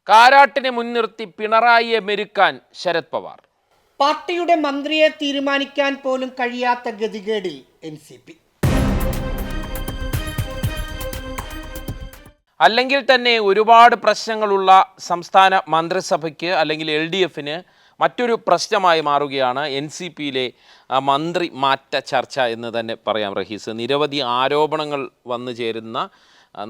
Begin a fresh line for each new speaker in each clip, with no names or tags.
കാരാട്ടിനെ മുൻനിർത്തി പിണറായിയെ മെരുക്കാൻ ശരത് പവാർ.
പാർട്ടിയുടെ മന്ത്രിയെ തീരുമാനിക്കാൻ പോലും കഴിയാത്ത ഗതികേടിൽ NCP.
അല്ലെങ്കിൽ തന്നെ ഒരുപാട് പ്രശ്നങ്ങളുള്ള സംസ്ഥാന മന്ത്രിസഭയ്ക്ക് അല്ലെങ്കിൽ LDFന് മറ്റൊരു പ്രശ്നമായി മാറുകയാണ് NCPയിലെ മന്ത്രി മാറ്റ ചർച്ച എന്ന് തന്നെ പറയാം. റഹീസ്, നിരവധി ആരോപണങ്ങൾ വന്നു ചേരുന്ന,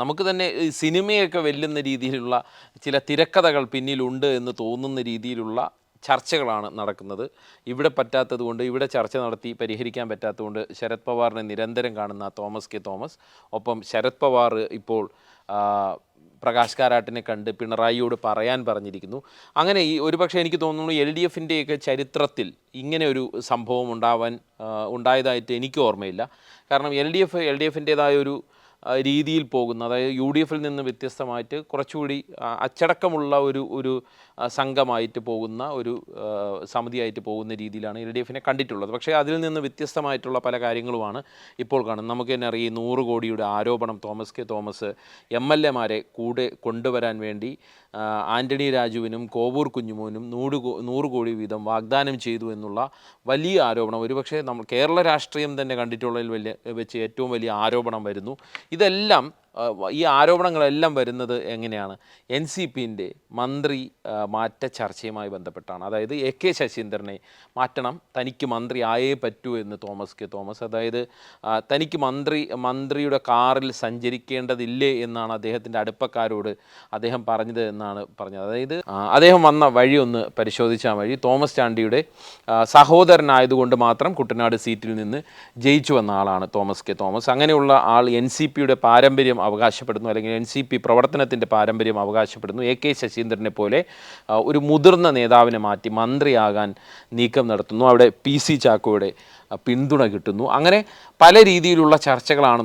നമുക്ക് തന്നെ സിനിമയൊക്കെ വെല്ലുന്ന രീതിയിലുള്ള ചില തിരക്കഥകൾ പിന്നിലുണ്ട് എന്ന് തോന്നുന്ന രീതിയിലുള്ള ചർച്ചകളാണ് നടക്കുന്നത്. ഇവിടെ പറ്റാത്തത് കൊണ്ട്, ഇവിടെ ചർച്ച നടത്തി പരിഹരിക്കാൻ പറ്റാത്തതുകൊണ്ട് ശരത് പവാറിനെ നിരന്തരം കാണുന്ന തോമസ് കെ തോമസ്, ഒപ്പം ശരത് പവാർ ഇപ്പോൾ പ്രകാശ് കാരാട്ടിനെ കണ്ട് പിണറായിയോട് പറയാൻ പറഞ്ഞിരിക്കുന്നു. അങ്ങനെ ഈ ഒരുപക്ഷെ എനിക്ക് തോന്നുന്നു LDFൻ്റെയൊക്കെ ചരിത്രത്തിൽ ഇങ്ങനെ ഒരു സംഭവം ഉണ്ടായതായിട്ട് എനിക്ക് ഓർമ്മയില്ല. കാരണം LDFൻ്റേതായ ഒരു രീതിയിൽ പോകുന്ന, അതായത് UDFിൽ നിന്ന് വ്യത്യസ്തമായിട്ട് കുറച്ചുകൂടി അച്ചടക്കമുള്ള ഒരു സംഘമായിട്ട് പോകുന്ന, ഒരു സമിതിയായിട്ട് പോകുന്ന രീതിയിലാണ് LDFനെ കണ്ടിട്ടുള്ളത്. പക്ഷേ അതിൽ നിന്ന് വ്യത്യസ്തമായിട്ടുള്ള പല കാര്യങ്ങളുമാണ് ഇപ്പോൾ കാണുന്നത്. നമുക്ക് തന്നെ അറിയാം, 100 കോടിയുടെ ആരോപണം തോമസ് കെ തോമസ് MLA-മാരെ കൂടെ കൊണ്ടുവരാൻ വേണ്ടി ആൻ്റണി രാജുവിനും കോവൂർ കുഞ്ഞുമോനും 100 കോടി വീതം വാഗ്ദാനം ചെയ്തു എന്നുള്ള വലിയ ആരോപണം, ഒരുപക്ഷെ നമ്മൾ കേരള രാഷ്ട്രീയം തന്നെ കണ്ടിട്ടുള്ളതിൽ വെച്ച് ഏറ്റവും വലിയ ആരോപണം വരുന്നു. ഇതെല്ലാം, ഈ ആരോപണങ്ങളെല്ലാം വരുന്നത് എങ്ങനെയാണ്? NCPൻ്റെ മന്ത്രി മാറ്റ ചർച്ചയുമായി ബന്ധപ്പെട്ടാണ്. അതായത് AK ശശീന്ദ്രനെ മാറ്റണം, തനിക്ക് മന്ത്രി ആയേ പറ്റൂ എന്ന് തോമസ് കെ തോമസ്. അതായത് തനിക്ക് മന്ത്രിയുടെ കാറിൽ സഞ്ചരിക്കേണ്ടതില്ലേ എന്നാണ് അദ്ദേഹത്തിൻ്റെ അടുപ്പക്കാരോട് അദ്ദേഹം പറഞ്ഞത് എന്നാണ് പറഞ്ഞത്. അതായത് അദ്ദേഹം വന്ന വഴി ഒന്ന് പരിശോധിച്ചാൽ മതി. തോമസ് ചാണ്ടിയുടെ സഹോദരനായതുകൊണ്ട് മാത്രം കുട്ടനാട് സീറ്റിൽ നിന്ന് ജയിച്ചു വന്ന ആളാണ് തോമസ് കെ തോമസ്. അങ്ങനെയുള്ള ആൾ NCPയുടെ പാരമ്പര്യം അവകാശപ്പെടുന്നു, അല്ലെങ്കിൽ NCP പ്രവർത്തനത്തിൻ്റെ പാരമ്പര്യം അവകാശപ്പെടുന്നു. AK ശശീന്ദ്രനെ പോലെ ഒരു മുതിർന്ന നേതാവിനെ മാറ്റി മന്ത്രിയാകാൻ നീക്കം നടത്തുന്നു. അവിടെ PC ചാക്കോയുടെ പിന്തുണ കിട്ടുന്നു. അങ്ങനെ പല രീതിയിലുള്ള ചർച്ചകളാണ്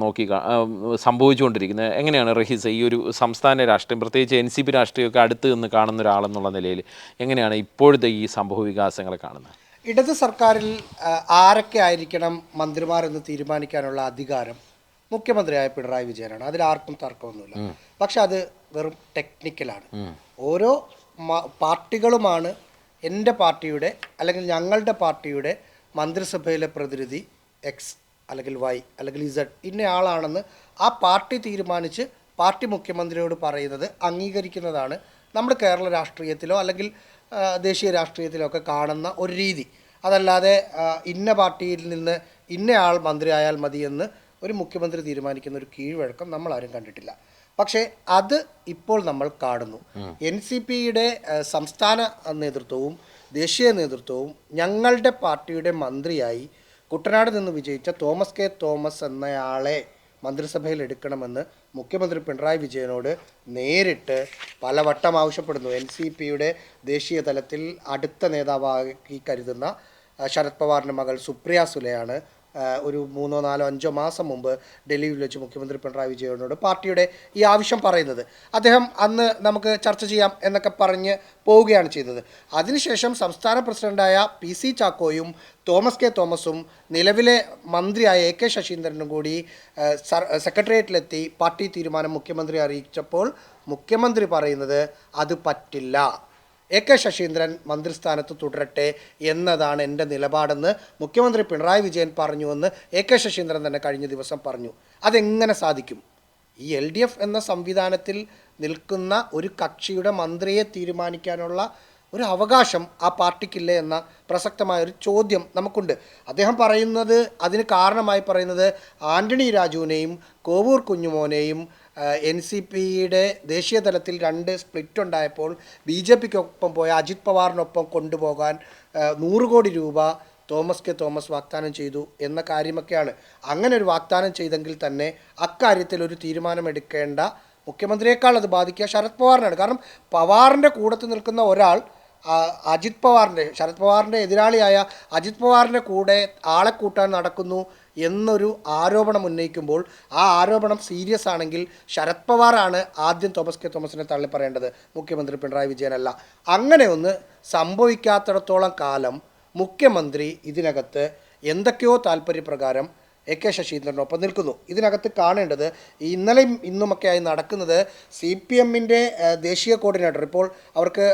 സംഭവിച്ചുകൊണ്ടിരിക്കുന്നത്. എങ്ങനെയാണ് റഹീസ ഈ ഒരു സംസ്ഥാന രാഷ്ട്രീയം, പ്രത്യേകിച്ച് NCP രാഷ്ട്രീയമൊക്കെ അടുത്ത് നിന്ന് കാണുന്ന ഒരാളെന്നുള്ള നിലയിൽ എങ്ങനെയാണ് ഇപ്പോഴത്തെ ഈ സംഭവ വികാസങ്ങളെ കാണുന്നത്?
ഇടത് സർക്കാരിൽ ആരൊക്കെ ആയിരിക്കണം മന്ത്രിമാരെന്ന് തീരുമാനിക്കാനുള്ള അധികാരം മുഖ്യമന്ത്രിയായ പിണറായി വിജയനാണ്. അതിലാർക്കും തർക്കമൊന്നുമില്ല. പക്ഷെ അത് വെറും ടെക്നിക്കലാണ്. ഓരോ പാർട്ടികളുമാണ് എൻ്റെ പാർട്ടിയുടെ അല്ലെങ്കിൽ ഞങ്ങളുടെ പാർട്ടിയുടെ മന്ത്രിസഭയിലെ പ്രതിനിധി X അല്ലെങ്കിൽ Y അല്ലെങ്കിൽ Z ഇന്നയാളാണെന്ന് ആ പാർട്ടി തീരുമാനിച്ച് പാർട്ടി മുഖ്യമന്ത്രിയോട് പറയുന്നത് അംഗീകരിക്കുന്നതാണ് നമ്മുടെ കേരള രാഷ്ട്രീയത്തിലോ അല്ലെങ്കിൽ ദേശീയ രാഷ്ട്രീയത്തിലോ ഒക്കെ കാണുന്ന ഒരു രീതി. അതല്ലാതെ ഇന്ന പാർട്ടിയിൽ നിന്ന് ഇന്നയാൾ മന്ത്രിയായാൽ മതിയെന്ന് ഒരു മുഖ്യമന്ത്രി തീരുമാനിക്കുന്ന ഒരു കീഴ്വഴക്കം നമ്മൾ ആരും കണ്ടിട്ടില്ല. പക്ഷേ അത് ഇപ്പോൾ നമ്മൾ കാണുന്നു. NCPയുടെ സംസ്ഥാന നേതൃത്വവും ദേശീയ നേതൃത്വവും ഞങ്ങളുടെ പാർട്ടിയുടെ മന്ത്രിയായി കുട്ടനാട് നിന്ന് വിജയിച്ച തോമസ് കെ തോമസ് എന്നയാളെ മന്ത്രിസഭയിൽ എടുക്കണമെന്ന് മുഖ്യമന്ത്രി പിണറായി വിജയനോട് നേരിട്ട് പലവട്ടം ആവശ്യപ്പെടുന്നു. NCPയുടെ ദേശീയ തലത്തിൽ അടുത്ത നേതാവായി കരുതുന്ന ശരത് പവാറിൻ്റെ മകൾ സുപ്രിയ സുലെയാണ് ഒരു 3, 4, 5 മാസം മുമ്പ് ഡൽഹിയിൽ വെച്ച് മുഖ്യമന്ത്രി പിണറായി വിജയനോട് പാർട്ടിയുടെ ഈ ആവശ്യം പറയുന്നത്. അദ്ദേഹം അന്ന് നമുക്ക് ചർച്ച ചെയ്യാം എന്നൊക്കെ പറഞ്ഞ് പോവുകയാണ് ചെയ്തത്. അതിനുശേഷം സംസ്ഥാന പ്രസിഡൻ്റായ PC ചാക്കോയും തോമസ് കെ തോമസും നിലവിലെ മന്ത്രിയായ AK ശശീന്ദ്രനും കൂടി സെക്രട്ടേറിയറ്റിലെത്തി പാർട്ടി തീരുമാനം മുഖ്യമന്ത്രി അറിയിച്ചപ്പോൾ മുഖ്യമന്ത്രി പറയുന്നത് അത് പറ്റില്ല, AK ശശീന്ദ്രൻ മന്ത്രിസ്ഥാനത്ത് തുടരട്ടെ എന്നതാണ് എൻ്റെ നിലപാടെന്ന് മുഖ്യമന്ത്രി പിണറായി വിജയൻ പറഞ്ഞുവെന്ന് AK ശശീന്ദ്രൻ തന്നെ കഴിഞ്ഞ ദിവസം പറഞ്ഞു. അതെങ്ങനെ സാധിക്കും? ഈ LDF എന്ന സംവിധാനത്തിൽ നിൽക്കുന്ന ഒരു കക്ഷിയുടെ മന്ത്രിയെ തീരുമാനിക്കാനുള്ള ഒരു അവകാശം ആ പാർട്ടിക്കില്ലേ എന്ന പ്രസക്തമായ ഒരു ചോദ്യം നമുക്കുണ്ട്. അദ്ദേഹം പറയുന്നത്, അതിന് കാരണമായി പറയുന്നത് ആൻ്റണി രാജുവിനെയും കോവൂർ കുഞ്ഞുമോനെയും NCPയുടെ ദേശീയ തലത്തിൽ 2 സ്പ്ലിറ്റ് ഉണ്ടായപ്പോൾ BJPക്കൊപ്പം പോയ അജിത് പവാറിനൊപ്പം കൊണ്ടുപോകാൻ 100 കോടി രൂപ തോമസ് കെ തോമസ് വാഗ്ദാനം ചെയ്തു എന്ന കാര്യമൊക്കെയാണ്. അങ്ങനെ ഒരു വാഗ്ദാനം ചെയ്തെങ്കിൽ തന്നെ അക്കാര്യത്തിൽ ഒരു തീരുമാനമെടുക്കേണ്ട മുഖ്യമന്ത്രിയേക്കാൾ അത് ബാധിക്കുക ശരത് പവാറിനാണ്. കാരണം പവാറിൻ്റെ കൂടത്ത് നിൽക്കുന്ന ഒരാൾ ശരത് പവാറിൻ്റെ എതിരാളിയായ അജിത് പവാറിൻ്റെ കൂടെ ആളെ കൂട്ടാൻ നടക്കുന്നു എന്നൊരു ആരോപണം ഉന്നയിക്കുമ്പോൾ ആ ആരോപണം സീരിയസ് ആണെങ്കിൽ ശരത് പവാറാണ് ആദ്യം തോമസ് കെ തോമസിനെ തള്ളിപ്പറയേണ്ടത്, മുഖ്യമന്ത്രി പിണറായി വിജയനല്ല. അങ്ങനെ ഒന്ന് സംഭവിക്കാത്തിടത്തോളം കാലം മുഖ്യമന്ത്രി ഇതിനകത്ത് എന്തൊക്കെയോ താല്പര്യപ്രകാരം AK ശശീന്ദ്രനൊപ്പം നിൽക്കുന്നു. ഇതിനകത്ത് കാണേണ്ടത് ഇന്നലെയും ഇന്നുമൊക്കെയായി നടക്കുന്നത് CPM-ന്റെ ദേശീയ കോർഡിനേറ്റർ, ഇപ്പോൾ അവർക്ക്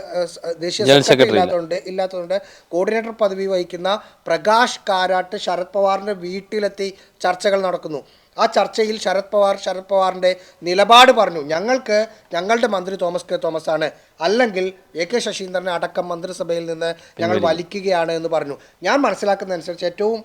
ദേശീയ സെക്രട്ടറി ഇല്ലാത്തതുകൊണ്ട് കോർഡിനേറ്റർ പദവി വഹിക്കുന്ന പ്രകാശ് കാരാട്ട് ശരത് പവാറിൻ്റെ വീട്ടിലെത്തി ചർച്ചകൾ നടക്കുന്നു. ആ ചർച്ചയിൽ ശരത് പവാറിൻ്റെ നിലപാട് പറഞ്ഞു, ഞങ്ങളുടെ മന്ത്രി തോമസ് കെ തോമസ് ആണ്, അല്ലെങ്കിൽ AK ശശീന്ദ്രനെ അടക്കം മന്ത്രിസഭയിൽ നിന്ന് ഞങ്ങൾ വലിക്കുകയാണ് എന്ന് പറഞ്ഞു. ഞാൻ മനസ്സിലാക്കുന്നതനുസരിച്ച് ഏറ്റവും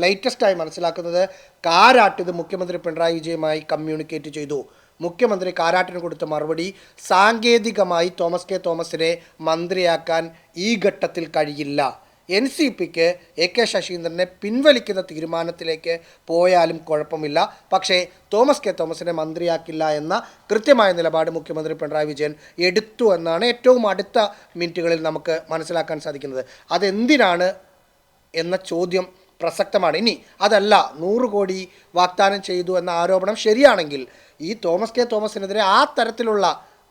ലേറ്റസ്റ്റായി മനസ്സിലാക്കുന്നത് കാരാട്ട് ഇത് മുഖ്യമന്ത്രി പിണറായി വിജയനുമായി കമ്മ്യൂണിക്കേറ്റ് ചെയ്തു. മുഖ്യമന്ത്രി കാരാട്ടിന് കൊടുത്ത മറുപടി, സാങ്കേതികമായി തോമസ് കെ തോമസിനെ മന്ത്രിയാക്കാൻ ഈ ഘട്ടത്തിൽ കഴിയില്ല. NCPക്ക് AK ശശീന്ദ്രനെ പിൻവലിക്കുന്ന തീരുമാനത്തിലേക്ക് പോയാലും കുഴപ്പമില്ല, പക്ഷേ തോമസ് കെ തോമസിനെ മന്ത്രിയാക്കില്ല എന്ന കൃത്യമായ നിലപാട് മുഖ്യമന്ത്രി പിണറായി വിജയൻ എടുത്തു എന്നാണ് ഏറ്റവും അടുത്ത മിനിറ്റുകളിൽ നമുക്ക് മനസ്സിലാക്കാൻ സാധിക്കുന്നത്. അതെന്തിനാണ് എന്ന ചോദ്യം പ്രസക്തമാണ്. ഇനി അതല്ല, 100 കോടി വാഗ്ദാനം ചെയ്തു എന്ന ആരോപണം ശരിയാണെങ്കിൽ ഈ തോമസ് കെ തോമസിനെതിരെ ആ തരത്തിലുള്ള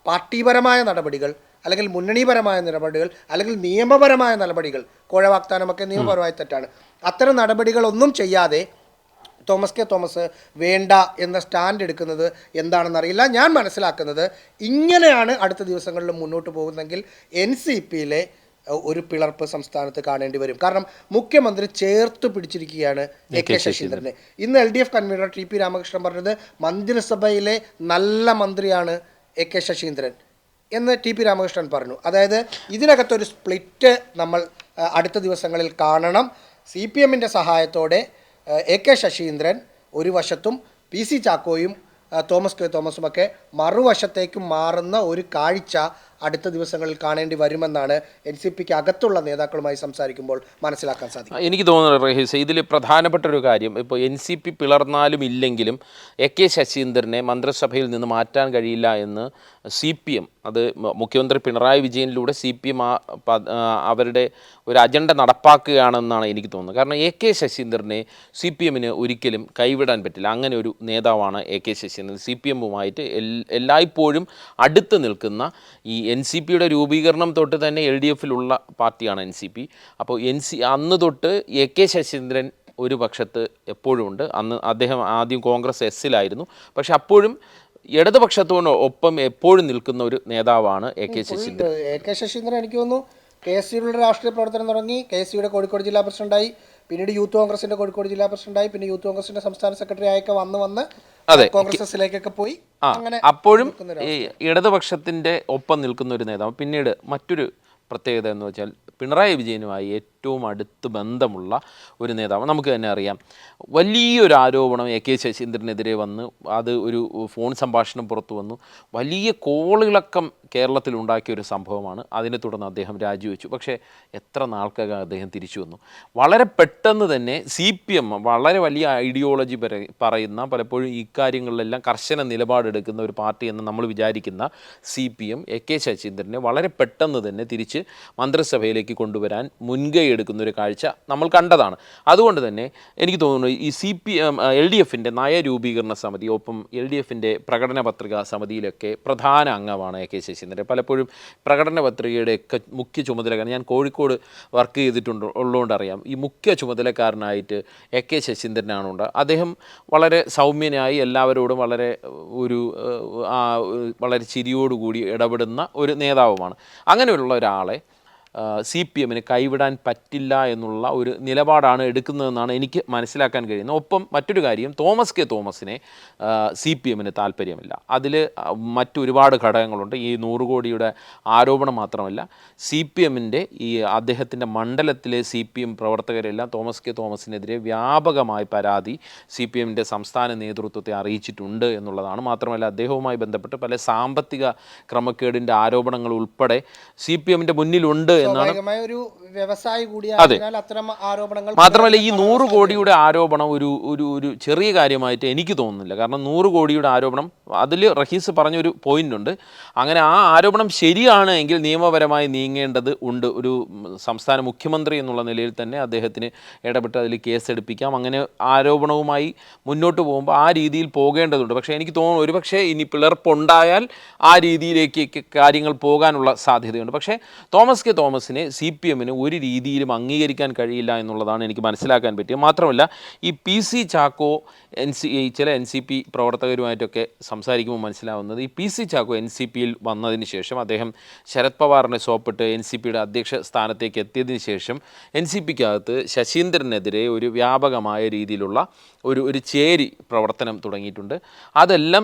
പാർട്ടിപരമായ നടപടികൾ, അല്ലെങ്കിൽ മുന്നണിപരമായ നടപടികൾ, അല്ലെങ്കിൽ നിയമപരമായ നടപടികൾ, കോഴ വാഗ്ദാനമൊക്കെ നിയമപരമായി തെറ്റാണ്, അത്തരം നടപടികളൊന്നും ചെയ്യാതെ തോമസ് കെ തോമസ് വേണ്ട എന്ന സ്റ്റാൻഡ് എടുക്കുന്നത് എന്താണെന്നറിയില്ല. ഞാൻ മനസ്സിലാക്കുന്നത് ഇങ്ങനെയാണ് അടുത്ത ദിവസങ്ങളിൽ മുന്നോട്ട് പോകുന്നതെങ്കിൽ NCPയിലെ ഒരു പിളർപ്പ് സംസ്ഥാനത്ത് കാണേണ്ടി വരും. കാരണം മുഖ്യമന്ത്രി ചേർത്ത് പിടിച്ചിരിക്കുകയാണ് AK ശശീന്ദ്രനെ. ഇന്ന് LDF കൺവീനർ TP രാമകൃഷ്ണൻ പറഞ്ഞത് മന്ത്രിസഭയിലെ നല്ല മന്ത്രിയാണ് AK ശശീന്ദ്രൻ എന്ന് TP രാമകൃഷ്ണൻ പറഞ്ഞു. അതായത് ഇതിനകത്തൊരു സ്പ്ലിറ്റ് നമ്മൾ അടുത്ത ദിവസങ്ങളിൽ കാണണം. CPM-ന്റെ സഹായത്തോടെ AK ശശീന്ദ്രൻ ഒരു വശത്തും PC ചാക്കോയും തോമസ് കെ തോമസുമൊക്കെ മറുവശത്തേക്ക് മാറുന്ന ഒരു കാഴ്ച അടുത്ത ദിവസങ്ങളിൽ കാണേണ്ടി വരുമെന്നാണ് NCPക്ക് അകത്തുള്ള നേതാക്കളുമായി സംസാരിക്കുമ്പോൾ മനസ്സിലാക്കാൻ സാധിക്കും.
എനിക്ക് തോന്നുന്നത് റഹീസ്, ഇതിൽ പ്രധാനപ്പെട്ട ഒരു കാര്യം, ഇപ്പോൾ NCP പിളർന്നാലും ഇല്ലെങ്കിലും AK ശശീന്ദ്രനെ മന്ത്രിസഭയിൽ നിന്ന് മാറ്റാൻ കഴിയില്ല എന്ന് CPM, അത് മുഖ്യമന്ത്രി പിണറായി വിജയനിലൂടെ CPM അവരുടെ ഒരു അജണ്ട നടപ്പാക്കുകയാണെന്നാണ് എനിക്ക് തോന്നുന്നത്. കാരണം AK ശശീന്ദ്രനെ CPM-ന് ഒരിക്കലും കൈവിടാൻ പറ്റില്ല. അങ്ങനെ ഒരു നേതാവാണ് AK ശശീന്ദ്രൻ. CPM-ഉമായിട്ട് എല്ലായ്പ്പോഴും അടുത്ത് നിൽക്കുന്ന ഈ NCPയുടെ രൂപീകരണം തൊട്ട് തന്നെ LDF-ലുള്ള പാർട്ടിയാണ് NCP. അപ്പോൾ അന്ന് തൊട്ട് AK ശശീന്ദ്രൻ ഒരു പക്ഷത്ത് എപ്പോഴും ഉണ്ട്. അന്ന് അദ്ദേഹം ആദ്യം കോൺഗ്രസ് എസ്സിലായിരുന്നു, പക്ഷെ അപ്പോഴും ഇടതുപക്ഷത്തോടൊപ്പം എപ്പോഴും നിൽക്കുന്ന ഒരു നേതാവാണ് AK ശശീന്ദ്രൻ.
AK ശശീന്ദ്രൻ എനിക്ക് തോന്നുന്നു KSUയുടെ രാഷ്ട്രീയ പ്രവർത്തനം തുടങ്ങി, KSUയുടെ കോഴിക്കോട് ജില്ലാ പ്രസിഡന്റായി, പിന്നീട് യൂത്ത് കോൺഗ്രസിന്റെ കോഴിക്കോട് ജില്ലാ പ്രസിഡന്റായി, പിന്നെ യൂത്ത് കോൺഗ്രസിന്റെ സംസ്ഥാന സെക്രട്ടറി ആയൊക്കെ വന്ന് കോൺഗ്രസിലേക്കൊക്കെ പോയി. അങ്ങനെ
അപ്പോഴും ഇടതുപക്ഷത്തിന്റെ ഒപ്പം നിൽക്കുന്ന ഒരു നേതാവ്. പിന്നീട് മറ്റൊരു പ്രത്യേകത എന്ന് വെച്ചാൽ പിണറായി വിജയനുമായി ഏറ്റവും അടുത്ത് ബന്ധമുള്ള ഒരു നേതാവ്. നമുക്ക് തന്നെ അറിയാം, വലിയൊരു ആരോപണം AK ശശീന്ദ്രനെതിരെ വന്ന് അത് ഒരു ഫോൺ സംഭാഷണം പുറത്തു വന്നു. വലിയ കോളിളക്കം കേരളത്തിൽ ഉണ്ടാക്കിയ ഒരു സംഭവമാണ്. അതിനെ തുടർന്ന് അദ്ദേഹം രാജിവെച്ചു. പക്ഷേ എത്ര നാൾക്കകം അദ്ദേഹം തിരിച്ചു വന്നു. വളരെ പെട്ടെന്ന് തന്നെ CPM വളരെ വലിയ ഐഡിയോളജി പറയുന്ന, പലപ്പോഴും ഇക്കാര്യങ്ങളിലെല്ലാം കർശന നിലപാടെടുക്കുന്ന ഒരു പാർട്ടി എന്ന് നമ്മൾ വിചാരിക്കുന്ന CPM AK ശശീന്ദ്രനെ വളരെ പെട്ടെന്ന് തന്നെ തിരിച്ച് മന്ത്രിസഭയിലേക്ക് കൊണ്ടുവരാൻ മുൻകൈ എടുക്കുന്ന ഒരു കാഴ്ച നമ്മൾ കണ്ടതാണ്. അതുകൊണ്ട് തന്നെ എനിക്ക് തോന്നുന്നു ഈ LDF-ന്റെ നയരൂപീകരണ സമിതി, ഒപ്പം LDF-ന്റെ പ്രകടന പത്രിക സമിതിയിലൊക്കെ പ്രധാന അംഗമാണ് AK ശശീന്ദ്രൻ. പലപ്പോഴും പ്രകടന പത്രികയുടെയൊക്കെ മുഖ്യ ചുമതലക്കാരൻ, ഞാൻ കോഴിക്കോട് വർക്ക് ചെയ്തിട്ടുണ്ട് ഉള്ളതുകൊണ്ട് അറിയാം, ഈ മുഖ്യ ചുമതലക്കാരനായിട്ട് AK ശശീന്ദ്രനാണുണ്ട്. അദ്ദേഹം വളരെ സൗമ്യനായി എല്ലാവരോടും വളരെ ചിരിയോടുകൂടി ഇടപെടുന്ന ഒരു നേതാവുമാണ്. അങ്ങനെയുള്ള ഒരാളെ CPM-ന് കൈവിടാൻ പറ്റില്ല എന്നുള്ള ഒരു നിലപാടാണ് എടുക്കുന്നതെന്നാണ് എനിക്ക് മനസ്സിലാക്കാൻ കഴിയുന്നത്. ഒപ്പം മറ്റൊരു കാര്യം, തോമസ് കെ തോമസിനെ CPM-ന് താല്പര്യമില്ല. അതിൽ മറ്റൊരുപാട് ഘടകങ്ങളുണ്ട്. ഈ 100 കോടിയുടെ ആരോപണം മാത്രമല്ല, CPM-ൻ്റെ അദ്ദേഹത്തിൻ്റെ മണ്ഡലത്തിലെ CPM പ്രവർത്തകരെല്ലാം തോമസ് കെ തോമസിനെതിരെ വ്യാപകമായി പരാതി CPM-ൻ്റെ സംസ്ഥാന നേതൃത്വത്തെ അറിയിച്ചിട്ടുണ്ട് എന്നുള്ളതാണ്. മാത്രമല്ല, അദ്ദേഹവുമായി ബന്ധപ്പെട്ട് പല സാമ്പത്തിക ക്രമക്കേടിൻ്റെ ആരോപണങ്ങൾ ഉൾപ്പെടെ CPM-ൻ്റെ മുന്നിലുണ്ട് എന്നാണ്. മാത്രമല്ല, ഈ 100 കോടിയുടെ ആരോപണം ഒരു ചെറിയ കാര്യമായിട്ട് എനിക്ക് തോന്നുന്നില്ല. കാരണം 100 കോടിയുടെ ആരോപണം, അതിൽ റഹീസ് പറഞ്ഞൊരു പോയിന്റ് ഉണ്ട്. അങ്ങനെ ആ ആരോപണം ശരിയാണ് എങ്കിൽ നിയമപരമായി നീങ്ങേണ്ടത് ഉണ്ട്. ഒരു സംസ്ഥാന മുഖ്യമന്ത്രി എന്നുള്ള നിലയിൽ തന്നെ അദ്ദേഹത്തിന് ഇടപെട്ട് അതിൽ കേസെടുപ്പിക്കാം. അങ്ങനെ ആരോപണവുമായി മുന്നോട്ട് പോകുമ്പോൾ ആ രീതിയിൽ പോകേണ്ടതുണ്ട്. പക്ഷേ എനിക്ക് തോന്നുന്നു ഒരുപക്ഷെ ഇനി പിളർപ്പുണ്ടായാൽ ആ രീതിയിലേക്ക് കാര്യങ്ങൾ പോകാനുള്ള സാധ്യതയുണ്ട്. പക്ഷേ തോമസ് കെ തോമസ് തോമസിനെ CPM ഒരു രീതിയിലും അംഗീകരിക്കാൻ കഴിയില്ല എന്നുള്ളതാണ് എനിക്ക് മനസ്സിലാക്കാൻ പറ്റിയത്. മാത്രമല്ല ഈ PC ചാക്കോ ചില NCP പ്രവർത്തകരുമായിട്ടൊക്കെ സംസാരിക്കുമ്പോൾ മനസ്സിലാവുന്നത് ഈ PC ചാക്കോ NCPയിൽ വന്നതിന് ശേഷം അദ്ദേഹം ശരത് പവാറിനെ സോപ്പിട്ട് NCPയുടെ അധ്യക്ഷ സ്ഥാനത്തേക്ക് എത്തിയതിന് ശേഷം NCPക്കകത്ത് ശശീന്ദ്രനെതിരെ ഒരു വ്യാപകമായ രീതിയിലുള്ള ഒരു ചേരി പ്രവർത്തനം തുടങ്ങിയിട്ടുണ്ട്. അതെല്ലാം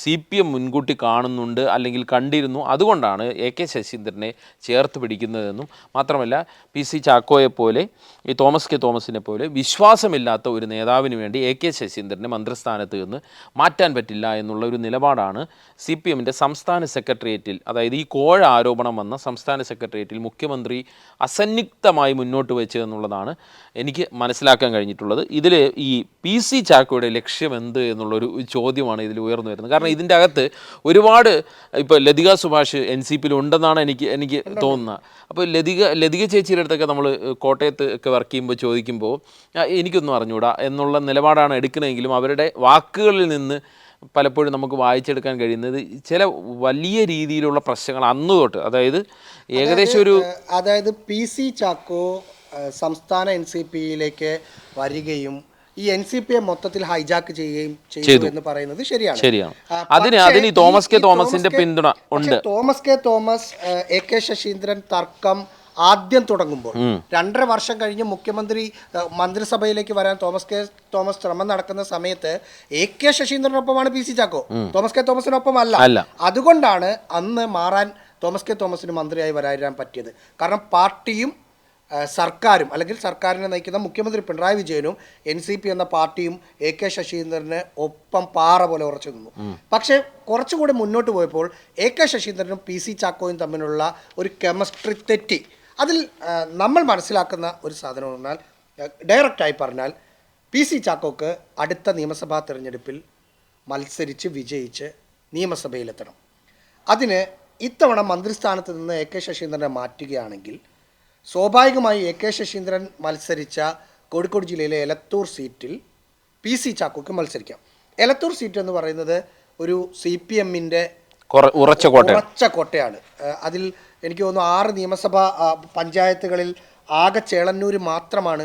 CPM മുൻകൂട്ടി കാണുന്നുണ്ട്, അല്ലെങ്കിൽ കണ്ടിരുന്നു. അതുകൊണ്ടാണ് AK ശശീന്ദ്രനെ ചേർത്ത് പിടിക്കുന്നതെന്നും മാത്രമല്ല PC ചാക്കോയെ പോലെ ഈ തോമസ് കെ തോമസിനെ പോലെ വിശ്വാസമില്ലാത്ത ഒരു നേതാവിന് വേണ്ടി AK ശശീന്ദ്രനെ മന്ത്രിസ്ഥാനത്ത് നിന്ന് മാറ്റാൻ പറ്റില്ല എന്നുള്ള ഒരു നിലപാടാണ് CPMൻ്റെ സംസ്ഥാന സെക്രട്ടേറിയറ്റിൽ, അതായത് ഈ കോഴ ആരോപണം വന്ന സംസ്ഥാന സെക്രട്ടേറിയറ്റിൽ മുഖ്യമന്ത്രി അസന്നിഗ്ധമായി മുന്നോട്ട് വെച്ചതെന്നുള്ളതാണ് എനിക്ക് മനസ്സിലാക്കാൻ കഴിഞ്ഞിട്ടുള്ളത്. ഇതിൽ ഈ PC ചാക്കോയുടെ ലക്ഷ്യം എന്ത് എന്നുള്ളൊരു ചോദ്യമാണ് ഇതിൽ ഉയർന്നു വരുന്നത്. കാരണം ഇതിൻ്റെ അകത്ത് ഒരുപാട് ഇപ്പോൾ ലതിക സുഭാഷ് NCPയിൽ ഉണ്ടെന്നാണ് എനിക്ക് തോന്നുന്നത്. അപ്പോൾ ലതിക ചേച്ചിയുടെ അടുത്തൊക്കെ നമ്മൾ കോട്ടയത്ത് ഒക്കെ വർക്ക് ചെയ്യുമ്പോൾ ചോദിക്കുമ്പോൾ എനിക്കൊന്നും അറിഞ്ഞൂടാ എന്നുള്ള നിലപാടാണ് എടുക്കുന്നതെങ്കിലും അവരുടെ വാക്കുകളിൽ നിന്ന് പലപ്പോഴും നമുക്ക് വായിച്ചെടുക്കാൻ കഴിയുന്നത് ചില വലിയ രീതിയിലുള്ള പ്രശ്നങ്ങൾ അന്ന് തൊട്ട്, അതായത് ഏകദേശം
അതായത് PC ചാക്കോ സംസ്ഥാന NCPയിലേക്ക് വരികയും ഈ NCPയെ മൊത്തത്തിൽ ഹൈജാക്ക് ചെയ്യുകയും ചെയ്തു എന്ന് പറയുന്നത് ശരിയാണ്.
അതിന് തോമസ് കെ തോമസിന്റെ പിന്തുണ ഉണ്ട്.
Thomas K Thomas AK Saseendran തർക്കം ആദ്യം തുടങ്ങുമ്പോൾ 2.5 വർഷം കഴിഞ്ഞ് മന്ത്രിസഭയിലേക്ക് വരാൻ തോമസ് ശ്രമം നടക്കുന്ന സമയത്ത് AK ശശീന്ദ്രനൊപ്പമാണ് PC ചാക്കോ, തോമസ് കെ തോമസിനൊപ്പം അല്ല. അതുകൊണ്ടാണ് അന്ന് മാറാൻ തോമസ് കെ തോമസിന് മന്ത്രിയായി വരാൻ പറ്റിയത്. കാരണം പാർട്ടിയും സർക്കാരും, അല്ലെങ്കിൽ സർക്കാരിനെ നയിക്കുന്ന മുഖ്യമന്ത്രി പിണറായി വിജയനും NCP എന്ന പാർട്ടിയും AK ശശീന്ദ്രന് ഒപ്പം പാറ പോലെ ഉറച്ചു നിന്നു. പക്ഷേ കുറച്ചുകൂടി മുന്നോട്ട് പോയപ്പോൾ AK ശശീന്ദ്രനും PC ചാക്കോയും തമ്മിലുള്ള ഒരു കെമിസ്ട്രി തെറ്റി. അതിൽ നമ്മൾ മനസ്സിലാക്കുന്ന ഒരു സാധനം പറഞ്ഞാൽ, ഡയറക്റ്റായി പറഞ്ഞാൽ PC ചാക്കോക്ക് അടുത്ത നിയമസഭാ തെരഞ്ഞെടുപ്പിൽ മത്സരിച്ച് വിജയിച്ച് നിയമസഭയിലെത്തണം. അതിന് ഇത്തവണ മന്ത്രിസ്ഥാനത്ത് നിന്ന് AK ശശീന്ദ്രനെ മാറ്റുകയാണെങ്കിൽ സ്വാഭാവികമായി AK ശശീന്ദ്രൻ മത്സരിച്ച കോഴിക്കോട് ജില്ലയിലെ എലത്തൂർ സീറ്റിൽ PC ചാക്കോക്ക് മത്സരിക്കാം. എലത്തൂർ സീറ്റ് എന്ന് പറയുന്നത് ഒരു CPMൻ്റെ ഉറച്ച കോട്ടയാണ്. അതിൽ എനിക്ക് തോന്നുന്നു 6 നിയമസഭാ പഞ്ചായത്തുകളിൽ ആകെ ചേളന്നൂർ മാത്രമാണ്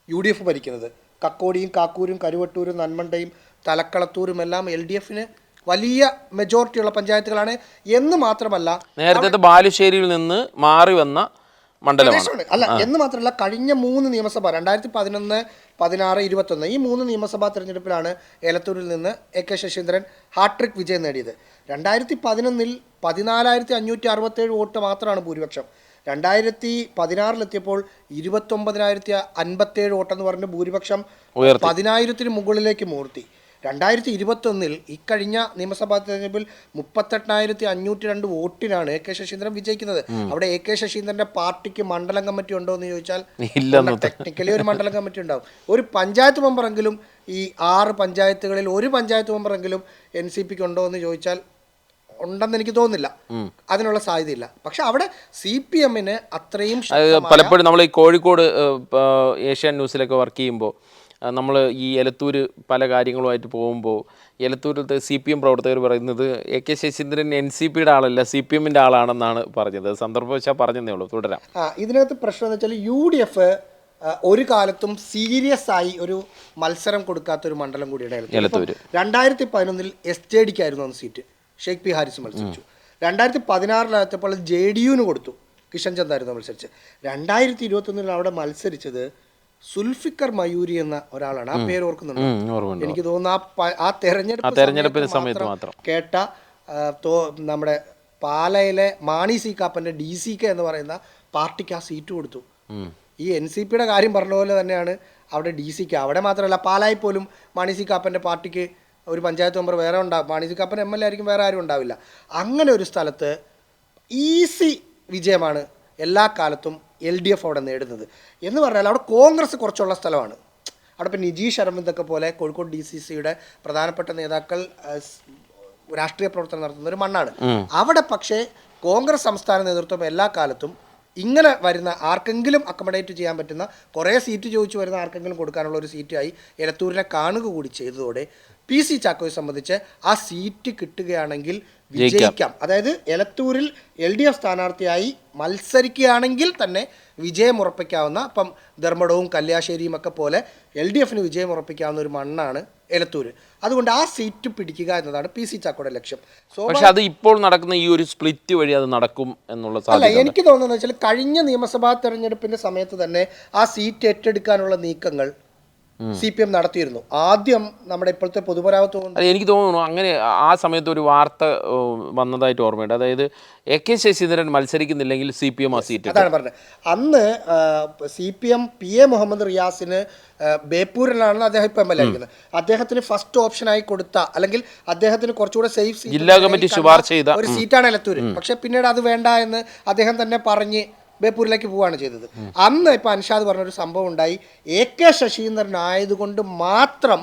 UDF ഭരിക്കുന്നത്. കക്കോടിയും കാക്കൂരും കരുവട്ടൂരും നന്മണ്ടയും തലക്കളത്തൂരും എല്ലാം LDFന് വലിയ മെജോറിറ്റിയുള്ള പഞ്ചായത്തുകളാണ്. എന്ന് മാത്രമല്ല
നേരത്തെ ബാലുശ്ശേരിയിൽ നിന്ന് മാറി വന്ന മണ്ഡലമാണ്.
അല്ല എന്ന് മാത്രമല്ല, കഴിഞ്ഞ 3 നിയമസഭ 2011, 16, 21 ഈ 3 നിയമസഭാ തെരഞ്ഞെടുപ്പിലാണ് എലത്തൂരിൽ നിന്ന് AK ശശീന്ദ്രൻ ഹാട്രിക് വിജയം നേടിയത്. 2011 14,567 വോട്ട് മാത്രമാണ് ഭൂരിപക്ഷം. 2016 29,057 വോട്ടെന്ന് പറഞ്ഞ് ഭൂരിപക്ഷം 10,000-ന് മുകളിലേക്ക് മൂർത്തി. 2021 ഇക്കഴിഞ്ഞ നിയമസഭാ തെരഞ്ഞെടുപ്പിൽ 38,502 വോട്ടിനാണ് AK ശശീന്ദ്രൻ വിജയിക്കുന്നത്. അവിടെ AK ശശീന്ദ്രന്റെ പാർട്ടിക്ക് മണ്ഡലം കമ്മിറ്റി ഉണ്ടോ എന്ന് ചോദിച്ചാൽ ടെക്നിക്കലി ഒരു മണ്ഡലം കമ്മിറ്റി ഉണ്ടാവും. ഒരു പഞ്ചായത്ത് മെമ്പറെങ്കിലും, ഈ 6 പഞ്ചായത്തുകളിൽ ഒരു പഞ്ചായത്ത് മെമ്പറെങ്കിലും NCPക്ക് ഉണ്ടോ എന്ന് ചോദിച്ചാൽ ഉണ്ടെന്ന് എനിക്ക് തോന്നുന്നില്ല. അതിനുള്ള സാധ്യതയില്ല. പക്ഷെ അവിടെ CPMന് അത്രയും
പലപ്പോഴും നമ്മൾ ഈ കോഴിക്കോട് ഏഷ്യാൻ ന്യൂസിലൊക്കെ വർക്ക് ചെയ്യുമ്പോൾ നമ്മൾ ഈ എലത്തൂർ പല കാര്യങ്ങളുമായിട്ട് പോകുമ്പോൾ എലത്തൂരിലത്തെ CPM പ്രവർത്തകർ പറയുന്നത് AK ശശീന്ദ്രൻ NCPയുടെ ആളല്ല CPMൻ്റെ ആളാണെന്നാണ് പറഞ്ഞത്. സന്ദർഭവശാൽ പറഞ്ഞതേ ഉള്ളൂ. തുടരാം.
ഇതിനകത്ത് പ്രശ്നം എന്ന് വെച്ചാൽ UDF ഒരു കാലത്തും സീരിയസ് ആയി ഒരു മത്സരം കൊടുക്കാത്തൊരു മണ്ഡലം കൂടിയാണ് എലത്തൂർ. 2011 SJDക്കായിരുന്നു അന്ന് സീറ്റ്. ഷെയ്ഖ് പി ഹാരിസ് മത്സരിച്ചു. 2016 JDUന് കൊടുത്തു. കിഷൻ ചന്ദായിരുന്നു മത്സരിച്ച്. 2021 അവിടെ മത്സരിച്ചത് സുൽഫിക്കർ മയൂരി എന്ന ഒരാളാണ്. ആ പേര് ഓർക്കുന്നുണ്ട്. എനിക്ക് തോന്നുന്നു ആ തെരഞ്ഞെടുപ്പിന് സമയത്ത് മാത്രം കേട്ട നമ്മുടെ പാലയിലെ മാണി സി കാപ്പൻ്റെ DCK എന്ന് പറയുന്ന പാർട്ടിക്ക് ആ സീറ്റ് കൊടുത്തു. ഈ NCPയുടെ കാര്യം പറഞ്ഞ പോലെ തന്നെയാണ് അവിടെ DCK. അവിടെ മാത്രമല്ല, പാലായി പോലും മാണി സി കാപ്പൻ്റെ പാർട്ടിക്ക് ഒരു പഞ്ചായത്ത് മെമ്പർ വേറെ ഉണ്ടാവും. മാണി സി കാപ്പൻ MLA ആയിരിക്കും, വേറെ ആരും ഉണ്ടാവില്ല. അങ്ങനെ ഒരു സ്ഥലത്ത് ഈസി വിജയമാണ് എല്ലാ കാലത്തും LDF അവിടെ നേടുന്നത്. എന്ന് പറഞ്ഞാൽ അവിടെ കോൺഗ്രസ് കുറച്ചുള്ള സ്ഥലമാണ്. അവിടെ ഇപ്പോൾ നിജീഷ് അരവിന്ദൊക്കെ പോലെ കോഴിക്കോട് DCCയുടെ പ്രധാനപ്പെട്ട നേതാക്കൾ രാഷ്ട്രീയ പ്രവർത്തനം നടത്തുന്ന ഒരു മണ്ണാണ്. അവിടെ പക്ഷേ കോൺഗ്രസ് സംസ്ഥാന നേതൃത്വം എല്ലാ കാലത്തും ഇങ്ങനെ വരുന്ന ആർക്കെങ്കിലും അക്കമഡേറ്റ് ചെയ്യാൻ പറ്റുന്ന കുറേ സീറ്റ് ചോദിച്ചു വരുന്ന ആർക്കെങ്കിലും കൊടുക്കാനുള്ള ഒരു സീറ്റായി എലത്തൂരിനെ കാണുക കൂടി ചെയ്തതോടെ PC ചാക്കോയെ സംബന്ധിച്ച് ആ സീറ്റ് കിട്ടുകയാണെങ്കിൽ വിജയിക്കാം. അതായത് എലത്തൂരിൽ LDF സ്ഥാനാർത്ഥിയായി മത്സരിക്കുകയാണെങ്കിൽ തന്നെ വിജയം ഉറപ്പിക്കാവുന്ന, ഇപ്പം ധർമ്മടവും കല്യാശ്ശേരിയും ഒക്കെ പോലെ LDFന് വിജയം ഉറപ്പിക്കാവുന്ന ഒരു മണ്ണാണ് എലത്തൂർ. അതുകൊണ്ട് ആ സീറ്റ് പിടിക്കുക എന്നതാണ് PC ചാക്കോയുടെ ലക്ഷ്യം.
പക്ഷെ അത് ഇപ്പോൾ നടക്കുന്ന ഈ ഒരു സ്പ്ലിറ്റ് വഴി അത് നടക്കും എന്നുള്ള
അല്ല,
സാധ്യത
എനിക്ക് തോന്നുന്നത് വെച്ചാൽ കഴിഞ്ഞ നിയമസഭാ തെരഞ്ഞെടുപ്പിന്റെ സമയത്ത് തന്നെ ആ സീറ്റ് ഏറ്റെടുക്കാനുള്ള നീക്കങ്ങൾ CPM നടത്തിയിരുന്നു. ആദ്യം നമ്മുടെ ഇപ്പോഴത്തെ പൊതുമരാമത്ത്
അത് എനിക്ക് തോന്നുന്നു അങ്ങനെ ആ സമയത്ത് ഒരു വാർത്ത വന്നതായിട്ട് ഓർമ്മയുണ്ട്. അതായത് AK ശശീന്ദ്രൻ മത്സരിക്കുന്നില്ലെങ്കിൽ CPM ആ സീറ്റ്.
അതാണ് പറഞ്ഞത്. അന്ന് CPM PA മുഹമ്മദ് റിയാസിന് ബേപ്പൂരിലാണ് അദ്ദേഹം ഇപ്പം MLA ആയിരിക്കുന്നത്. അദ്ദേഹത്തിന് ഫസ്റ്റ് ഓപ്ഷനായി കൊടുത്ത, അല്ലെങ്കിൽ അദ്ദേഹത്തിന് കുറച്ചുകൂടെ സേഫ് സീറ്റ്
ജില്ലാ കമ്മിറ്റി ശുപാർശ ചെയ്ത
ഒരു സീറ്റാണ് എലത്തൂർ. പക്ഷെ പിന്നീട് അത് വേണ്ട എന്ന് അദ്ദേഹം തന്നെ പറഞ്ഞ് ബേപ്പൂരിലേക്ക് പോവുകയാണ് ചെയ്തത്. അന്ന് ഇപ്പം അൻഷാദ് പറഞ്ഞൊരു സംഭവം ഉണ്ടായി. AK ശശീന്ദ്രൻ ആയതുകൊണ്ട് മാത്രം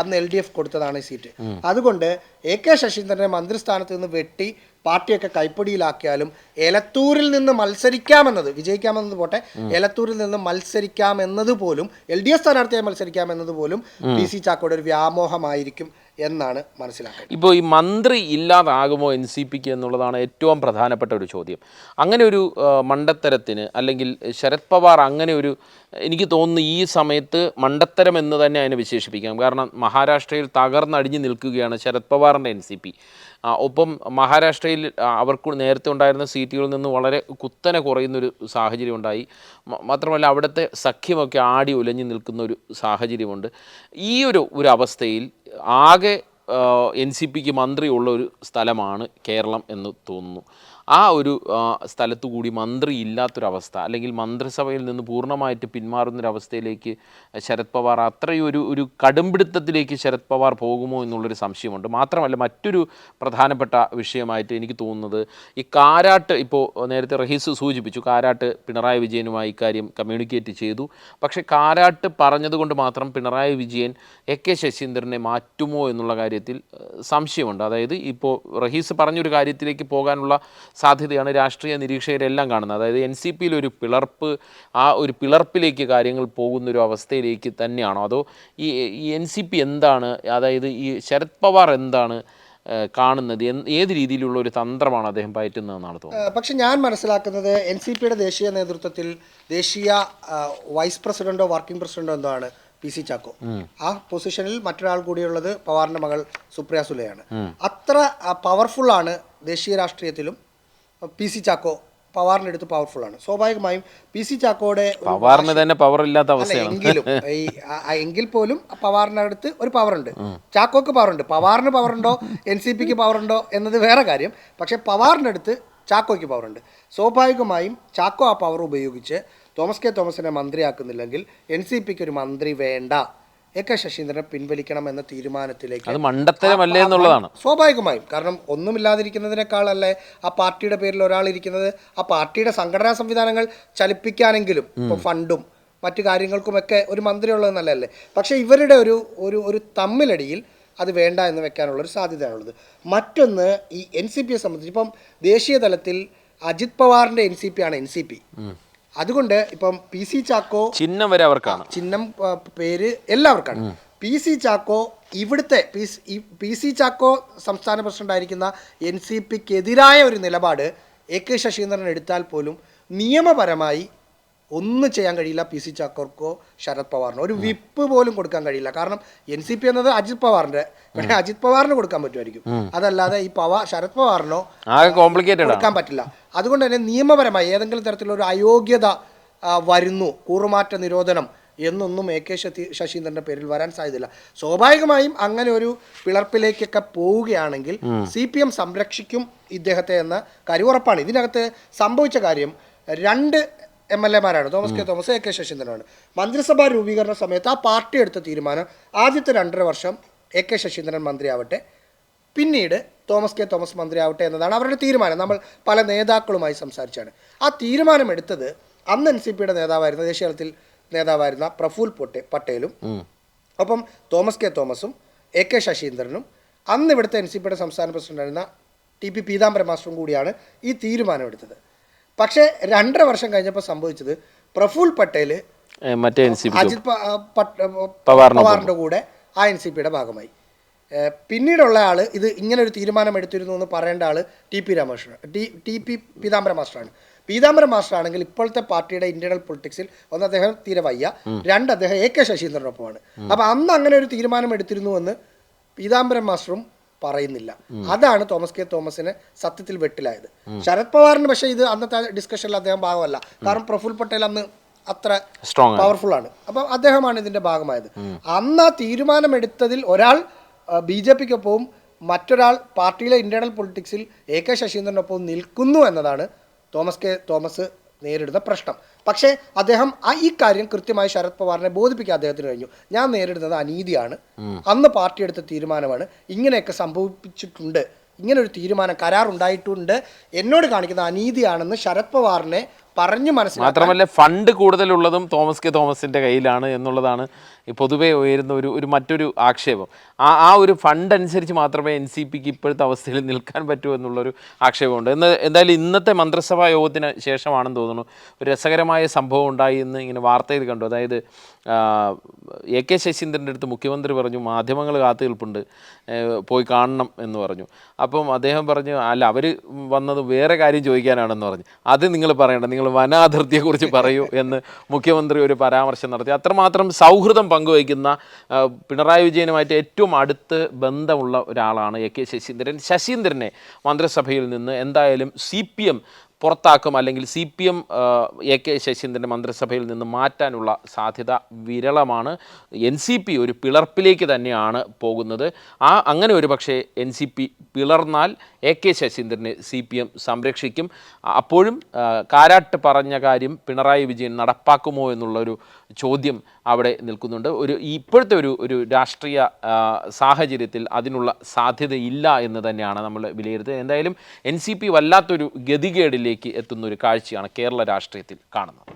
അന്ന് LDF കൊടുത്തതാണ് ഈ സീറ്റ്. അതുകൊണ്ട് AK ശശീന്ദ്രനെ മന്ത്രിസ്ഥാനത്ത് നിന്ന് വെട്ടി പാർട്ടിയൊക്കെ കൈപ്പിടിയിലാക്കിയാലും എലത്തൂരിൽ നിന്ന് മത്സരിക്കാമെന്നത്, വിജയിക്കാമെന്നത് പോട്ടെ, എലത്തൂരിൽ നിന്ന് മത്സരിക്കാമെന്നത് പോലും, LDF സ്ഥാനാർത്ഥിയായി മത്സരിക്കാമെന്നത് പോലും PC ചാക്കോയുടെ ഒരു വ്യാമോഹമായിരിക്കും എന്നാണ് മനസ്സിലാക്കുന്നത്.
ഇപ്പോൾ ഈ മന്ത്രി ഇല്ലാതാകുമോ NCPക്ക് എന്നുള്ളതാണ് ഏറ്റവും പ്രധാനപ്പെട്ട ഒരു ചോദ്യം. അങ്ങനെ ഒരു മണ്ടത്തരത്തിന്, അല്ലെങ്കിൽ ശരത് പവാർ അങ്ങനെ ഒരു, എനിക്ക് തോന്നുന്നു ഈ സമയത്ത് മണ്ടത്തരം എന്ന് തന്നെ അതിനെ വിശേഷിപ്പിക്കാം. കാരണം മഹാരാഷ്ട്രയിൽ തകർന്നടിഞ്ഞു നിൽക്കുകയാണ് ശരത് പവാറിൻ്റെ NCP. ഒപ്പം മഹാരാഷ്ട്രയിൽ അവർക്ക് നേരത്തെ ഉണ്ടായിരുന്ന സീറ്റുകളിൽ നിന്ന് വളരെ കുത്തനെ കുറയുന്നൊരു സാഹചര്യം ഉണ്ടായി. മാത്രമല്ല അവിടുത്തെ സഖ്യമൊക്കെ ആടി ഉലഞ്ഞു നിൽക്കുന്ന ഒരു സാഹചര്യമുണ്ട്. ഈ ഒരു അവസ്ഥയിൽ ആകെ NCPക്ക് മന്ത്രിയുള്ള ഒരു സ്ഥലമാണ് കേരളം എന്ന് തോന്നുന്നു. ആ ഒരു സ്ഥലത്തു കൂടി മന്ത്രി ഇല്ലാത്തൊരവസ്ഥ, അല്ലെങ്കിൽ മന്ത്രിസഭയിൽ നിന്ന് പൂർണ്ണമായിട്ട് പിന്മാറുന്നൊരവസ്ഥയിലേക്ക് ശരത് പവാർ, അത്രയും ഒരു കടുംപിടുത്തത്തിലേക്ക് ശരത് പവാർ പോകുമോ എന്നുള്ളൊരു സംശയമുണ്ട്. മാത്രമല്ല മറ്റൊരു പ്രധാനപ്പെട്ട വിഷയമായിട്ട് എനിക്ക് തോന്നുന്നത് ഈ കാരാട്ട്, ഇപ്പോൾ നേരത്തെ റഹീസ് സൂചിപ്പിച്ചു, കാരാട്ട് പിണറായി വിജയനുമായി ഇക്കാര്യം കമ്മ്യൂണിക്കേറ്റ് ചെയ്തു. പക്ഷേ കാരാട്ട് പറഞ്ഞതുകൊണ്ട് മാത്രം പിണറായി വിജയൻ AK ശശീന്ദ്രനെ മാറ്റുമോ എന്നുള്ള കാര്യത്തിൽ സംശയമുണ്ട്. അതായത് ഇപ്പോൾ റഹീസ് പറഞ്ഞൊരു കാര്യത്തിലേക്ക് പോകാനുള്ള സാധ്യതയാണ് രാഷ്ട്രീയ നിരീക്ഷകരെല്ലാം കാണുന്നത്. അതായത് NCPയിൽ ഒരു പിളർപ്പ്, ആ ഒരു പിളർപ്പിലേക്ക് കാര്യങ്ങൾ പോകുന്നൊരു അവസ്ഥയിലേക്ക് തന്നെയാണോ, അതോ ഈ NCP എന്താണ്, അതായത് ഈ ശരത് പവാർ എന്താണ് കാണുന്നത്, ഏത് രീതിയിലുള്ള ഒരു തന്ത്രമാണ് അദ്ദേഹം പയറ്റുന്നതെന്നാണ് തോന്നുന്നത്?
പക്ഷെ ഞാൻ മനസ്സിലാക്കുന്നത് NCPയുടെ ദേശീയ നേതൃത്വത്തിൽ ദേശീയ വൈസ് പ്രസിഡന്റോ വർക്കിംഗ് പ്രസിഡന്റോ എന്തോ ആണ് PC ചാക്കോ. ആ പൊസിഷനിൽ മറ്റൊരാൾ കൂടിയുള്ളത് പവാറിന്റെ മകൾ സുപ്രിയ സുലെയാണ്. അത്ര പവർഫുള്ളാണ് ദേശീയ രാഷ്ട്രീയത്തിലും PC ചാക്കോ. പവാറിന്റെ അടുത്ത് പവർഫുൾ ആണ്. സ്വാഭാവികമായും PC ചാക്കോയുടെ
പവാറിന് തന്നെ പവർ ഇല്ലാത്ത അവസ്ഥയാണ്.
എങ്കിൽ പോലും പവാറിന്റെ അടുത്ത് ഒരു പവറുണ്ട്, ചാക്കോക്ക് പവറുണ്ട്. പവാറിന് പവറുണ്ടോ NCPക്ക് പവറുണ്ടോ എന്നത് വേറെ കാര്യം. പക്ഷെ പവാറിന്റെ അടുത്ത് ചാക്കോയ്ക്ക് പവറുണ്ട്. സ്വാഭാവികമായും ചാക്കോ ആ പവർ ഉപയോഗിച്ച് തോമസ് കെ തോമസിനെ മന്ത്രിയാക്കുന്നില്ലെങ്കിൽ NCPക്ക് ഒരു മന്ത്രി വേണ്ട, AK ശശീന്ദ്രനെ പിൻവലിക്കണം എന്ന തീരുമാനത്തിലേക്ക്,
അത് മണ്ടത്തരമല്ലേ എന്നുള്ളതാണ്
സ്വാഭാവികമായും. കാരണം ഒന്നുമില്ലാതിരിക്കുന്നതിനേക്കാളല്ലേ ആ പാർട്ടിയുടെ പേരിൽ ഒരാൾ ഇരിക്കുന്നത്. ആ പാർട്ടിയുടെ സംഘടനാ സംവിധാനങ്ങൾ ചലിപ്പിക്കാനെങ്കിലും, ഇപ്പോൾ ഫണ്ടും മറ്റു കാര്യങ്ങൾക്കുമൊക്കെ ഒരു മന്ത്രി ഉള്ളത് നല്ലതല്ലേ. പക്ഷേ ഇവരുടെ ഒരു തമ്മിലടിയിൽ അത് വേണ്ട എന്ന് വെക്കാനുള്ളൊരു സാധ്യതയാണുള്ളത്. മറ്റൊന്ന്, ഈ NCPയെ സംബന്ധിച്ച് ഇപ്പം ദേശീയ തലത്തിൽ അജിത് പവാറിൻ്റെ NCP ആണ് NCP. അതുകൊണ്ട് ഇപ്പം PC ചാക്കോ
ചിഹ്നം വരെ അവർക്കാണ്,
ചിഹ്നം പേര് എല്ലാവർക്കാണ്. PC ചാക്കോ ഇവിടുത്തെ PC ചാക്കോ സംസ്ഥാന പ്രസിഡന്റ് ആയിരിക്കുന്ന NCPക്കെതിരായ ഒരു നിലപാട് AK ശശീന്ദ്രൻ എടുത്താൽ പോലും നിയമപരമായി ഒന്നും ചെയ്യാൻ കഴിയില്ല PC ചാക്കോർക്കോ ശരത് പവാറിനോ. ഒരു വിപ്പ് പോലും കൊടുക്കാൻ കഴിയില്ല. കാരണം NCP എന്നത് അജിത് പവാറിന്റെ, പക്ഷേ അജിത് പവാറിന് കൊടുക്കാൻ പറ്റുമായിരിക്കും, അതല്ലാതെ ഈ ശരത് പവാറിനോ കൊടുക്കാൻ പറ്റില്ല. അതുകൊണ്ട് തന്നെ നിയമപരമായി ഏതെങ്കിലും തരത്തിലുള്ള ഒരു അയോഗ്യത വരുന്നു, കൂറുമാറ്റ നിരോധനം എന്നൊന്നും AK ശശീന്ദ്രന്റെ പേരിൽ വരാൻ സാധ്യതയില്ല. സ്വാഭാവികമായും അങ്ങനെ ഒരു പിളർപ്പിലേക്കൊക്കെ പോവുകയാണെങ്കിൽ CPM സംരക്ഷിക്കും ഇദ്ദേഹത്തെ എന്ന കാര്യം ഉറപ്പാണ്. ഇതിനകത്ത് സംഭവിച്ച കാര്യം, 2 MLA മാരാണ്, തോമസ് കെ തോമസ്, AK ശശീന്ദ്രനാണ്. മന്ത്രിസഭാ രൂപീകരണ സമയത്ത് ആ പാർട്ടി എടുത്ത തീരുമാനം ആദ്യത്തെ 2.5 വർഷം AK ശശീന്ദ്രൻ മന്ത്രിയാവട്ടെ, പിന്നീട് തോമസ് കെ തോമസ് മന്ത്രിയാവട്ടെ എന്നതാണ് അവരുടെ തീരുമാനം. നമ്മൾ പല നേതാക്കളുമായി സംസാരിച്ചാണ് ആ തീരുമാനം എടുത്തത്. അന്ന് NCPയുടെ നേതാവായിരുന്ന, ദേശീയ തലത്തിൽ നേതാവായിരുന്ന പ്രഫുൽ പട്ടേലും ഒപ്പം തോമസ് കെ തോമസും AK ശശീന്ദ്രനും അന്ന് ഇവിടുത്തെ NCPയുടെ സംസ്ഥാന പ്രസിഡന്റായിരുന്ന TP പീതാംബരം മാസ്റ്ററും കൂടിയാണ് ഈ തീരുമാനം എടുത്തത്. പക്ഷേ 2.5 വർഷം കഴിഞ്ഞപ്പോൾ സംഭവിച്ചത്, പ്രഫുൽ പട്ടേൽ മറ്റേ അജിത് പവാറിൻ്റെ കൂടെ ആ NCPയുടെ ഭാഗമായി. പിന്നീടുള്ള ആൾ ഇത് ഇങ്ങനെ ഒരു തീരുമാനം എടുത്തിരുന്നു എന്ന് പറയേണ്ട ആൾ T P Peethambara മാസ്റ്ററാണ്. Peethambara master ആണെങ്കിൽ ഇപ്പോഴത്തെ പാർട്ടിയുടെ ഇന്റേണൽ പൊളിറ്റിക്സിൽ ഒന്ന് അദ്ദേഹം തീരെ വയ്യ, രണ്ട് അദ്ദേഹം AK ശശീന്ദ്രനൊപ്പമാണ്. അപ്പം അന്ന് അങ്ങനെ ഒരു തീരുമാനം എടുത്തിരുന്നുവെന്ന് പീതാംബരൻ മാസ്റ്ററും പറയുന്നില്ല. അതാണ് തോമസ് കെ തോമസിന് സത്യത്തിൽ വെട്ടിലായത്. ശരത് പവാറിന് പക്ഷേ ഇത് അന്നത്തെ ഡിസ്കഷനിൽ അദ്ദേഹം ഭാഗമല്ല. കാരണം പ്രഫുൽ പട്ടേൽ അന്ന് അത്ര പവർഫുൾ ആണ്. അപ്പം അദ്ദേഹമാണ് ഇതിന്റെ ഭാഗമായത്. അന്ന് ആ തീരുമാനമെടുത്തതിൽ ഒരാൾ BJPക്കൊപ്പവും മറ്റൊരാൾ പാർട്ടിയിലെ ഇന്റേണൽ പൊളിറ്റിക്സിൽ AK ശശീന്ദ്രനൊപ്പവും നിൽക്കുന്നു എന്നതാണ് തോമസ് നേരിടുന്ന പ്രശ്നം. പക്ഷേ അദ്ദേഹം ഈ കാര്യം കൃത്യമായി ശരത് പവാറിനെ ബോധിപ്പിക്കാൻ അദ്ദേഹത്തിന് കഴിഞ്ഞു. ഞാൻ നേരിടുന്നത് അനീതിയാണ്, അന്ന് പാർട്ടി എടുത്ത തീരുമാനമാണ്, ഇങ്ങനെയൊക്കെ സംഭവിച്ചിട്ടുണ്ട്, ഇങ്ങനെ ഒരു തീരുമാനം കരാറുണ്ടായിട്ടുണ്ട്, എന്നോട് കാണിക്കുന്ന അനീതിയാണെന്ന് ശരത് പവാറിനെ പറഞ്ഞു മനസ്സിലാക്കി.
മാത്രമല്ല ഫണ്ട് കൂടുതലുള്ളതും തോമസ് കെ തോമസിന്റെ കയ്യിലാണ് എന്നുള്ളതാണ് പൊതുവെ ഉയരുന്ന ഒരു മറ്റൊരു ആക്ഷേപം. ആ ഒരു ഫണ്ട് അനുസരിച്ച് മാത്രമേ NCPക്ക് ഇപ്പോഴത്തെ അവസ്ഥയിൽ നിൽക്കാൻ പറ്റൂ എന്നുള്ളൊരു ആക്ഷേപമുണ്ട്. എന്തായാലും ഇന്നത്തെ മന്ത്രിസഭാ യോഗത്തിന് ശേഷമാണെന്ന് തോന്നുന്നു ഒരു രസകരമായ സംഭവം ഉണ്ടായി എന്ന് ഇങ്ങനെ വാർത്തയിൽ കണ്ടു. അതായത് AK ശശീന്ദ്രൻ്റെ അടുത്ത് മുഖ്യമന്ത്രി പറഞ്ഞു മാധ്യമങ്ങൾ കാത്തു നിൽപ്പുണ്ട്, പോയി കാണണം എന്ന് പറഞ്ഞു. അപ്പം അദ്ദേഹം പറഞ്ഞു അല്ല അവർ വന്നത് വേറെ കാര്യം ചോദിക്കാനാണെന്ന് പറഞ്ഞു. അത് നിങ്ങൾ പറയണ്ട, നിങ്ങൾ വനാതിർത്തിയെക്കുറിച്ച് പറയൂ എന്ന് മുഖ്യമന്ത്രി ഒരു പരാമർശം നടത്തി. അത്രമാത്രം സൗഹൃദം പങ്കുവയ്ക്കുന്ന പിണറായി വിജയനുമായിട്ട് ഏറ്റവും അടുത്ത് ബന്ധമുള്ള ഒരാളാണ് AK ശശീന്ദ്രൻ. ശശീന്ദ്രനെ മന്ത്രിസഭയിൽ നിന്ന് എന്തായാലും CPM പുറത്താക്കും, അല്ലെങ്കിൽ CPM AK ശശീന്ദ്രൻ്റെ മന്ത്രിസഭയിൽ നിന്ന് മാറ്റാനുള്ള സാധ്യത വിരളമാണ്. NCP ഒരു പിളർപ്പിലേക്ക് തന്നെയാണ് പോകുന്നത്. അങ്ങനെ ഒരു പക്ഷേ NCP പിളർന്നാൽ AK ശശീന്ദ്രനെ CPM സംരക്ഷിക്കും. അപ്പോഴും കാരാട്ട് പറഞ്ഞ കാര്യം പിണറായി വിജയൻ നടപ്പാക്കുമോ എന്നുള്ളൊരു ചോദ്യം അവിടെ നിൽക്കുന്നുണ്ട്. ഇപ്പോഴത്തെ ഒരു രാഷ്ട്രീയ സാഹചര്യത്തിൽ അതിനുള്ള സാധ്യതയില്ല എന്ന് തന്നെയാണ് നമ്മൾ വിലയിരുത്തുന്നത്. എന്തായാലും NCP വല്ലാത്തൊരു ഗതികേടിലേക്ക് എത്തുന്ന ഒരു കാഴ്ചയാണ് കേരള രാഷ്ട്രീയത്തിൽ കാണുന്നത്.